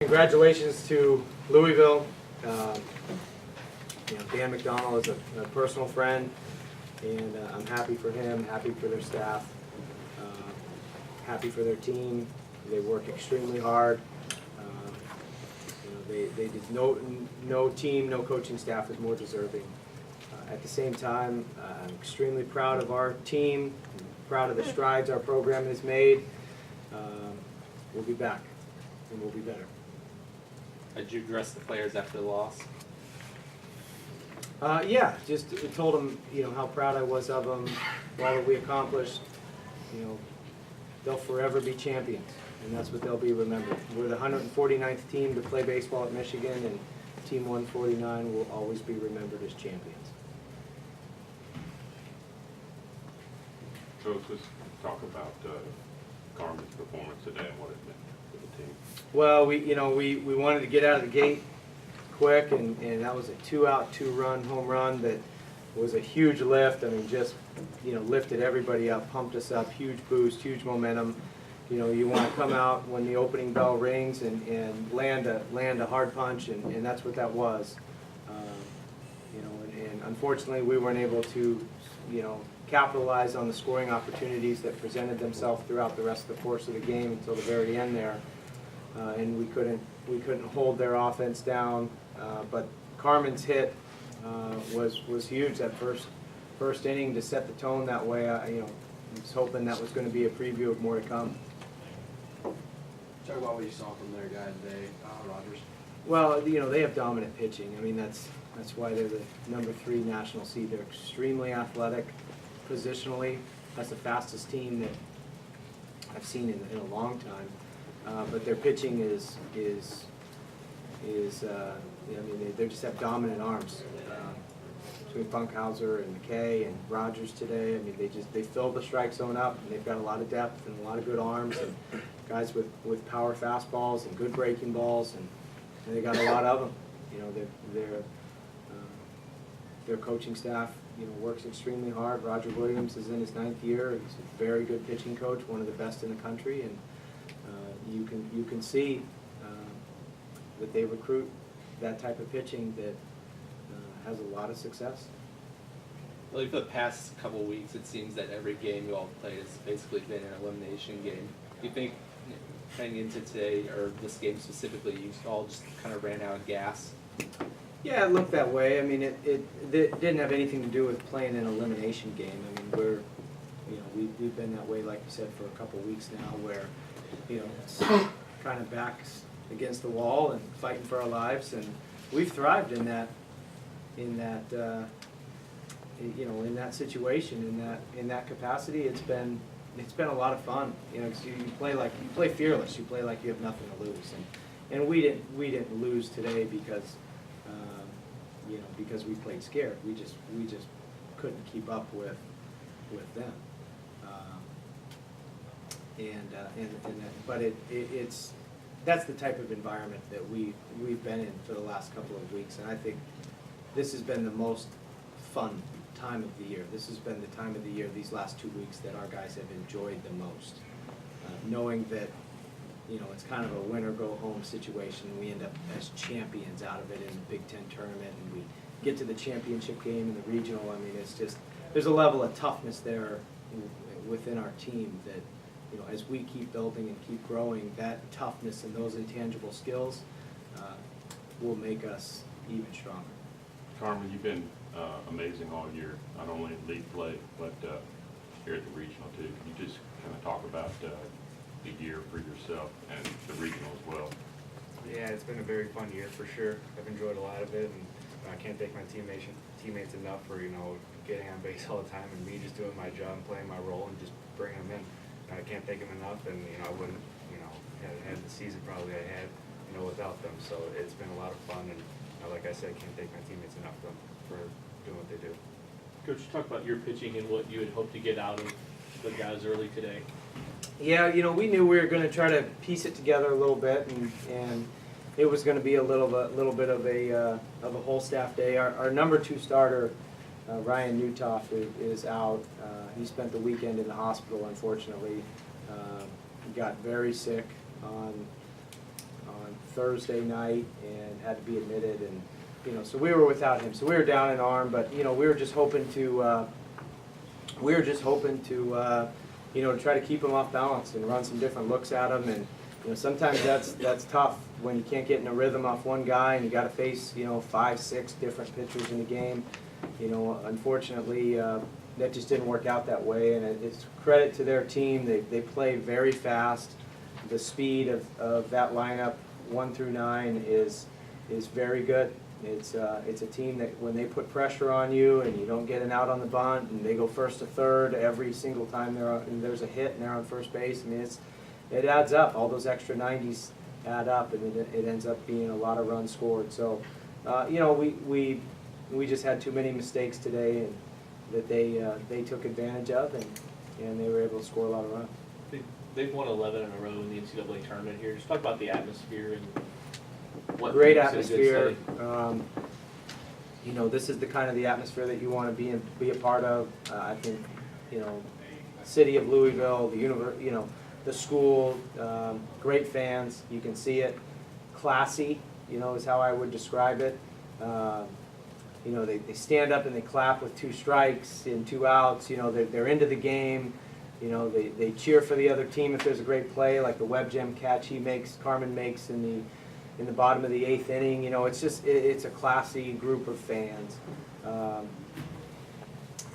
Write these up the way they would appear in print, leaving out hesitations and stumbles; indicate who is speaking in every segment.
Speaker 1: Congratulations to Louisville. Dan McDonald is a personal friend, and I'm happy for him, happy for their staff, happy for their team. They work extremely hard. They did no team, no coaching staff is more deserving. At the same time, I'm extremely proud of our team, proud of the strides our program has made. We'll be back, and we'll be better.
Speaker 2: Did you address the players after the loss?
Speaker 1: Yeah, just told them, how proud I was of them, all that we accomplished. They'll forever be champions, and that's what they'll be remembered. We're the 149th team to play baseball at Michigan, and Team 149 will always be remembered as champions.
Speaker 3: Coach, let's talk about Carmen's performance today and what it meant for the team.
Speaker 1: Well, we wanted to get out of the gate quick, and that was a 2-out, 2-run home run that was a huge lift. I mean, just lifted everybody up, pumped us up, huge boost, huge momentum. You want to come out when the opening bell rings and land a hard punch, and that's what that was. And unfortunately we weren't able to capitalize on the scoring opportunities that presented themselves throughout the rest of the course of the game until the very end there. And we couldn't hold their offense down. But Carmen's hit was huge that first inning to set the tone that way. I was hoping that was going to be a preview of more to come.
Speaker 4: Talk about what you saw from their guy today, Rogers.
Speaker 1: Well, they have dominant pitching. I mean, that's why they're the #3 national seed. They're extremely athletic, positionally. That's the fastest team that I've seen in a long time. But their pitching is they just have dominant arms. Between Funkhauser and McKay and Rogers today, I mean, they fill the strike zone up, and they've got a lot of depth and a lot of good arms, and guys with power fastballs and good breaking balls, and they got a lot of them. Their coaching staff works extremely hard. Roger Williams is in his 9th year. He's a very good pitching coach, one of the best in the country, and you can see that they recruit that type of pitching that has a lot of success.
Speaker 2: Really, for the past couple of weeks, it seems that every game you all played has basically been an elimination game. Do you think heading into today, or this game specifically, you all just kind of ran out of gas?
Speaker 1: Yeah, it looked that way. I mean, it didn't have anything to do with playing an elimination game. I mean, we've been that way, like you said, for a couple of weeks now, where it's kind of backs against the wall and fighting for our lives, and we've thrived in that situation, in that capacity. It's been a lot of fun. You play fearless. You play like you have nothing to lose, and we didn't lose today because because we played scared. We just couldn't keep up with them. But that's the type of environment that we've been in for the last couple of weeks, and I think this has been the most fun time of the year. This has been the time of the year, these last 2 weeks, that our guys have enjoyed the most. Knowing that it's kind of a win or go home situation. We end up as champions out of it in the Big Ten tournament, and we get to the championship game in the regional. I mean, it's just, there's a level of toughness there within our team that as we keep building and keep growing, that toughness and those intangible skills will make us even stronger.
Speaker 3: Carmen, you've been amazing all year, not only in league play, but here at the regional too. Can you just kind of talk about the year for yourself and the regional as well?
Speaker 5: Yeah, it's been a very fun year for sure. I've enjoyed a lot of it, and I can't thank my teammates enough for getting on base all the time and me just doing my job and playing my role and just bringing them in. I can't thank them enough, and I wouldn't have had the season probably I had without them. So it's been a lot of fun, and like I said, I can't thank my teammates enough for doing what they do.
Speaker 6: Coach, talk about your pitching and what you had hoped to get out of the guys early today.
Speaker 1: Yeah, we knew we were going to try to piece it together a little bit, and it was going to be a little bit of a whole staff day. Our #2 starter, Ryan Newtoff, is out. He spent the weekend in the hospital, unfortunately. He got very sick on Thursday night and had to be admitted, and so we were without him. So we were down an arm, but we were just hoping to to try to keep him off balance and run some different looks at him. And sometimes that's tough when you can't get in a rhythm off one guy and you got to face 5, 6 different pitchers in a game. Unfortunately, that just didn't work out that way, and it's credit to their team. They play very fast. The speed of that lineup 1 through 9 is very good. It's a team that when they put pressure on you and you don't get an out on the bunt and they go first to third every single time there's a hit and they're on first base. I mean, it adds up. All those extra 90s add up, and it ends up being a lot of runs scored. So, we just had too many mistakes today, and that they took advantage of, and they were able to score a lot of runs.
Speaker 6: They've won 11 in a row in the NCAA tournament here. Just talk about the atmosphere and what
Speaker 1: Great
Speaker 6: makes it a good
Speaker 1: atmosphere.
Speaker 6: setting.
Speaker 1: This is the kind of the atmosphere that you want to be a part of. I think, city of Louisville, the school, great fans. You can see it. Classy, is how I would describe it. They stand up and they clap with 2 strikes and 2 outs. They're into the game. They cheer for the other team if there's a great play, like the web gem catch Carmen makes in the bottom of the 8th inning. It's a classy group of fans.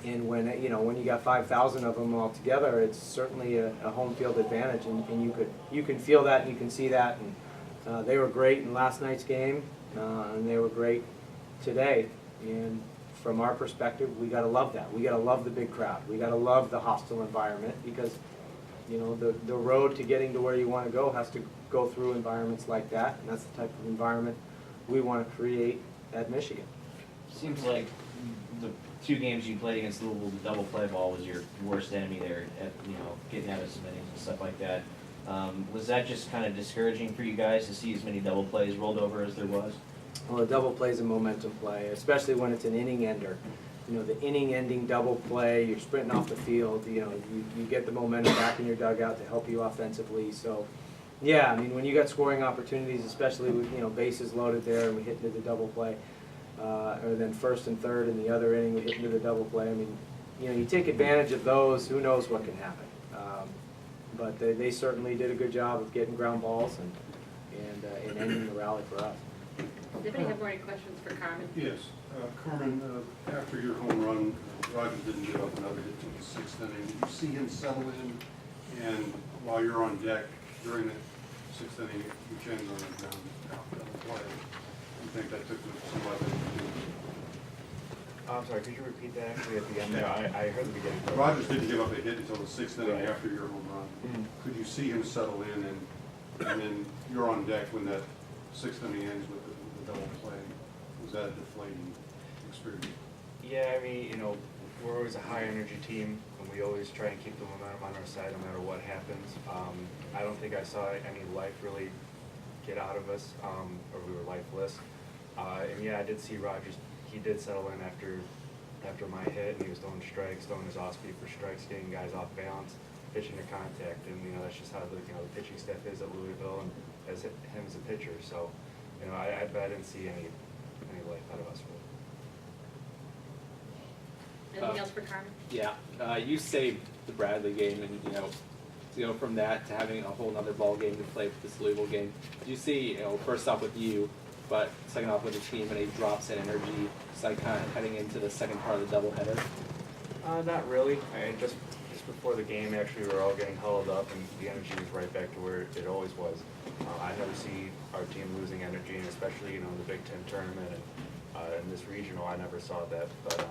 Speaker 1: And when you got 5,000 of them all together, it's certainly a home field advantage, and you can feel that and you can see that. And they were great in last night's game, and they were great today. And from our perspective, we got to love that. We got to love the big crowd. We got to love the hostile environment, because the road to getting to where you want to go has to go through environments like that, and that's the type of environment we want to create at Michigan.
Speaker 7: Seems like the 2 games you played against Louisville, the double play ball was your worst enemy there, at getting out of some innings and stuff like that. Was that just kind of discouraging for you guys to see as many double plays rolled over as there was?
Speaker 1: Well, a double play is a momentum play, especially when it's an inning ender. The inning-ending double play, you're sprinting off the field, you get the momentum back in your dugout to help you offensively. So, yeah, I mean, when you got scoring opportunities, especially with, bases loaded there and we hit into the double play, or then first and third in the other inning we hit into the double play, I mean, you take advantage of those, who knows what can happen. But they certainly did a good job of getting ground balls and ending the rally for us.
Speaker 8: Does anybody have more questions for Carmen?
Speaker 9: Yes. Carmen, after your home run, Roger didn't give up another hit until the 6th inning. Did you see him settle in? And while you're on deck during the 6th inning, you changed on the ground out the play. You think that took some weather?
Speaker 5: I'm sorry, could you repeat that actually at the end there? I heard the beginning.
Speaker 9: Rogers didn't give up a hit until the 6th inning
Speaker 5: Right.
Speaker 9: after your home run.
Speaker 5: Mhm.
Speaker 9: Could you see him settle in, and then you're on deck when that 6th inning ends with the double play? Was that a deflating experience?
Speaker 5: Yeah, I mean, we're always a high energy team, and we always try and keep the momentum on our side no matter what happens. I don't think I saw any life really get out of us, or we were lifeless. And yeah, I did see Rogers. He did settle in after my hit, and he was throwing strikes, throwing his off speed for strikes, getting guys off balance, pitching to contact, and that's just how the pitching staff is at Louisville, and as him as a pitcher. So, I didn't see any life out of us really.
Speaker 8: Anything else for Carmen?
Speaker 2: Yeah, you saved the Bradley game, and to go from that to having a whole nother ball game to play with this Louisville game. Did you see, first off with you, but second off with the team, any drops in energy, just like kind of heading into the second part of the doubleheader?
Speaker 5: Not really. Just before the game, actually, we were all getting huddled up, and the energy was right back to where it always was. I never see our team losing energy, and especially the Big Ten tournament and in this regional, I never saw that. But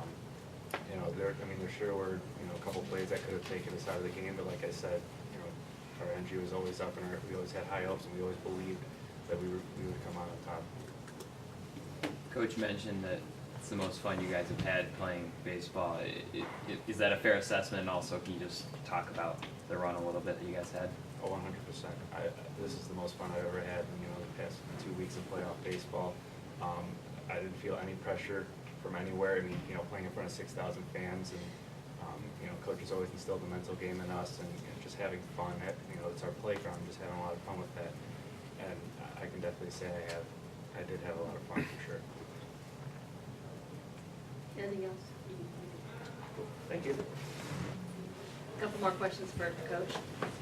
Speaker 5: there sure were a couple plays that could have taken us out of the game, but like I said, our energy was always up, and we always had high hopes, and we always believed that we would come out on top.
Speaker 10: Coach mentioned that it's the most fun you guys have had playing baseball. Is that a fair assessment? And also, can you just talk about the run a little bit that you guys had?
Speaker 5: Oh, 100%. This is the most fun I've ever had in the past 2 weeks of playoff baseball. I didn't feel any pressure from anywhere. I mean, playing in front of 6,000 fans, and coaches always instilled the mental game in us, and just having fun. It's our playground, just having a lot of fun with that. and I can definitely say I did have a lot of fun for sure.
Speaker 8: Anything else?
Speaker 5: Thank you.
Speaker 8: Couple more questions for Coach.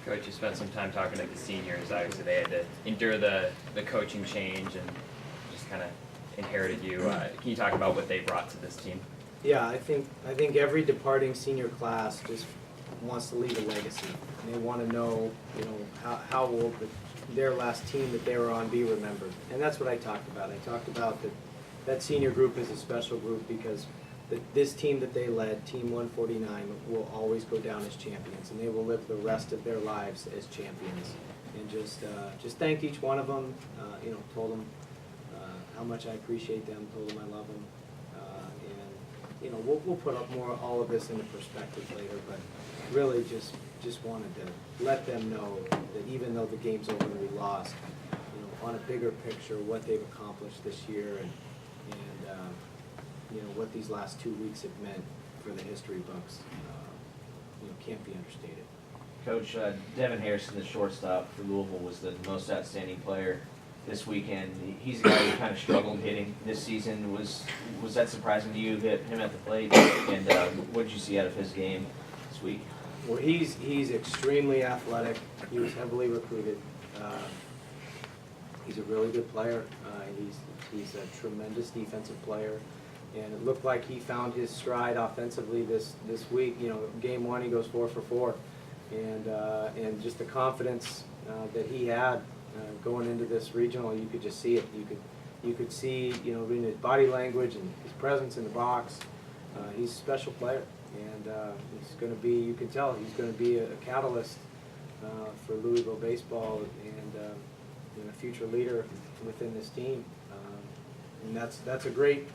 Speaker 10: Coach, you spent some time talking to the seniors. Obviously, they had to endure the coaching change and just kind of inherited you. Can you talk about what they brought to this team?
Speaker 1: Yeah, I think every departing senior class just wants to leave a legacy. And they want to know, how will their last team that they were on be remembered. And that's what I talked about. I talked about that senior group is a special group because this team that they led, Team 149, will always go down as champions, and they will live the rest of their lives as champions. And just thanked each one of them, told them how much I appreciate them, told them I love them. We'll put up all of this into perspective later, but really just wanted to let them know that even though the game's over and we lost, on a bigger picture, what they've accomplished this year and what these last 2 weeks have meant for the history books, can't be understated.
Speaker 7: Coach, Devin Harrison, the shortstop for Louisville, was the most outstanding player this weekend. He's a guy who kind of struggled hitting this season. Was that surprising to you, hit him at the plate? And what did you see out of his game this week?
Speaker 1: Well, he's extremely athletic. He was heavily recruited. He's a really good player. He's a tremendous defensive player. And it looked like he found his stride offensively this week. Game 1 he goes 4 for 4, and just the confidence that he had going into this regional, you could just see it. You could see in his body language and his presence in the box. He's a special player, and he's going to be. You can tell he's going to be a catalyst for Louisville baseball and a future leader within this team. And that's a great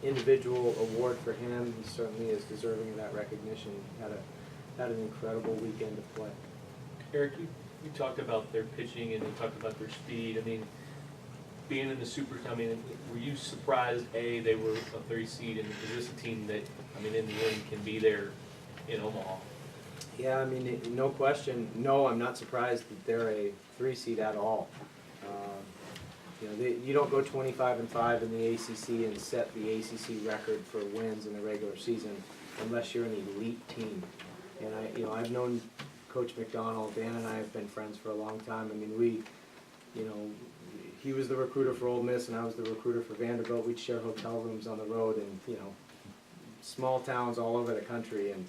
Speaker 1: individual award for him. He certainly is deserving of that recognition. Had an incredible weekend to play.
Speaker 6: Eric, you talked about their pitching and you talked about their speed. I mean, being in the Super, were you surprised, A, they were a 3 seed, and is this a team that, in the end, can be there in Omaha?
Speaker 1: Yeah, no question. No, I'm not surprised that they're a 3 seed at all. You don't go 25-5 in the ACC and set the ACC record for wins in the regular season unless you're an elite team. And I've known Coach McDonald. Dan and I have been friends for a long time. He was the recruiter for Ole Miss and I was the recruiter for Vanderbilt. We'd share hotel rooms on the road in small towns all over the country. And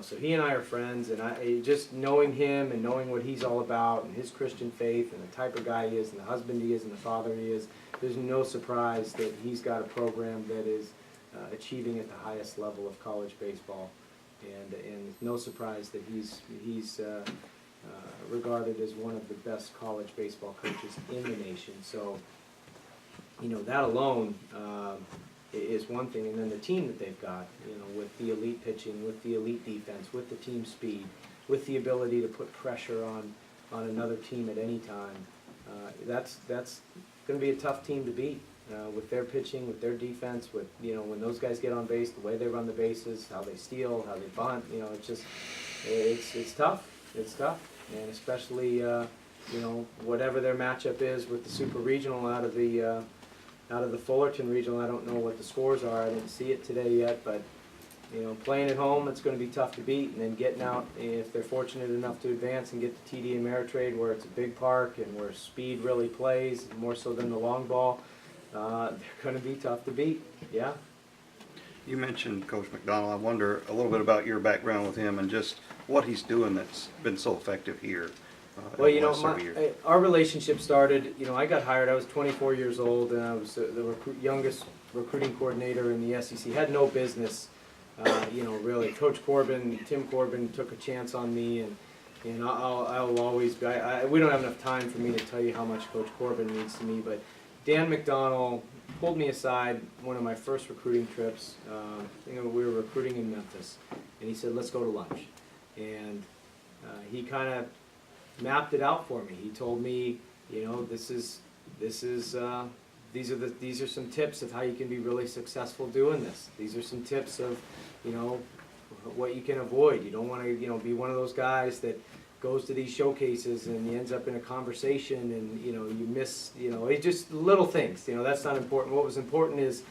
Speaker 1: so he and I are friends, and just knowing him and knowing what he's all about and his Christian faith and the type of guy he is and the husband he is and the father he is, there's no surprise that he's got a program that is achieving at the highest level of college baseball, and no surprise that he's regarded as one of the best college baseball coaches in the nation. So, that alone is one thing, and then the team that they've got, with the elite pitching, with the elite defense, with the team speed, with the ability to put pressure on another team at any time, that's going to be a tough team to beat. With their pitching, with their defense, with when those guys get on base, the way they run the bases, how they steal, how they bunt, it's tough. It's tough, and especially whatever their matchup is with the Super Regional out of the Fullerton Regional. I don't know what the scores are. I didn't see it today yet, but playing at home, it's going to be tough to beat. And then getting out, if they're fortunate enough to advance and get to TD Ameritrade, where it's a big park and where speed really plays more so than the long ball, they're going to be tough to beat. Yeah.
Speaker 11: You mentioned Coach McDonald. I wonder a little bit about your background with him and just what he's doing that's been so effective here.
Speaker 1: Well, our relationship started, I got hired, I was 24 years old, and I was the youngest recruiting coordinator in the SEC. Had no business, really. Coach Tim Corbin took a chance on me, and I'll always be, we don't have enough time for me to tell you how much Coach Corbin means to me, but Dan McDonald pulled me aside one of my first recruiting trips. We were recruiting in Memphis, and he said, let's go to lunch. And he kind of mapped it out for me. He told me, these are some tips of how you can be really successful doing this. These are some tips of, what you can avoid. You don't want to, be one of those guys that, goes to these showcases and he ends up in a conversation and, you miss, it's just little things, that's not important. What was important is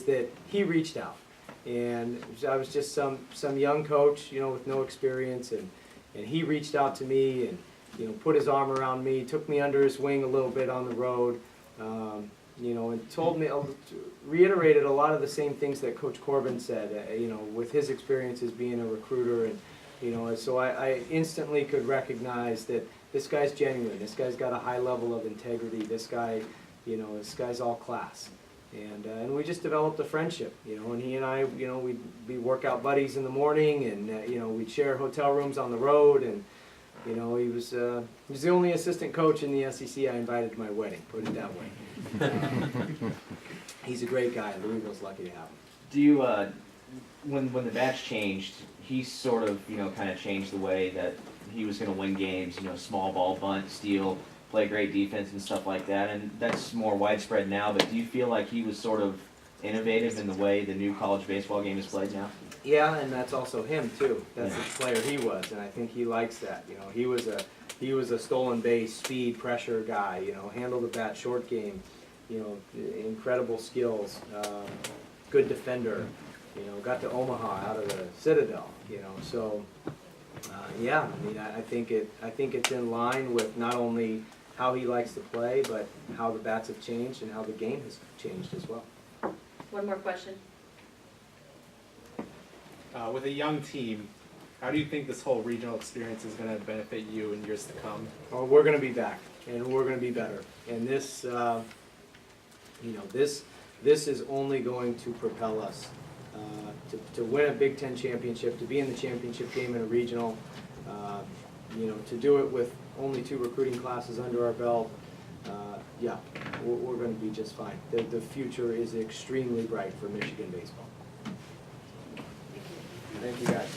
Speaker 1: that he reached out. And I was just some young coach, with no experience, and he reached out to me and, put his arm around me, took me under his wing a little bit on the road, and told me, reiterated a lot of the same things that Coach Corbin said, with his experiences being a recruiter. And, so I instantly could recognize that this guy's genuine, this guy's got a high level of integrity, this guy's all class. And we just developed a friendship, and he and I, we'd be workout buddies in the morning, and, we'd share hotel rooms on the road, and, he was the only assistant coach in the SEC I invited to my wedding, put it that way. He's a great guy. Louisville's lucky to have him.
Speaker 7: Do you, when the batch changed, he sort of, kind of changed the way that he was going to win games, small ball, bunt, steal, play great defense and stuff like that, and that's more widespread now, but do you feel like he was sort of innovative in the way the new college baseball game is played now?
Speaker 1: Yeah, and that's also him too. That's the player he was, and I think he likes that. He was a stolen base, speed, pressure guy. Handle the bat, short game. Incredible skills. Good defender. Got to Omaha out of the Citadel. So yeah. I mean, I think it's in line with not only how he likes to play, but how the bats have changed and how the game has changed as well.
Speaker 8: One more question.
Speaker 2: With a young team, how do you think this whole regional experience is going to benefit you in years to come?
Speaker 1: Oh, we're going to be back, and we're going to be better. And this, this is only going to propel us to win a Big Ten championship, to be in the championship game in a regional, to do it with only 2 recruiting classes under our belt. Yeah, we're going to be just fine. The future is extremely bright for Michigan baseball. Thank you, guys.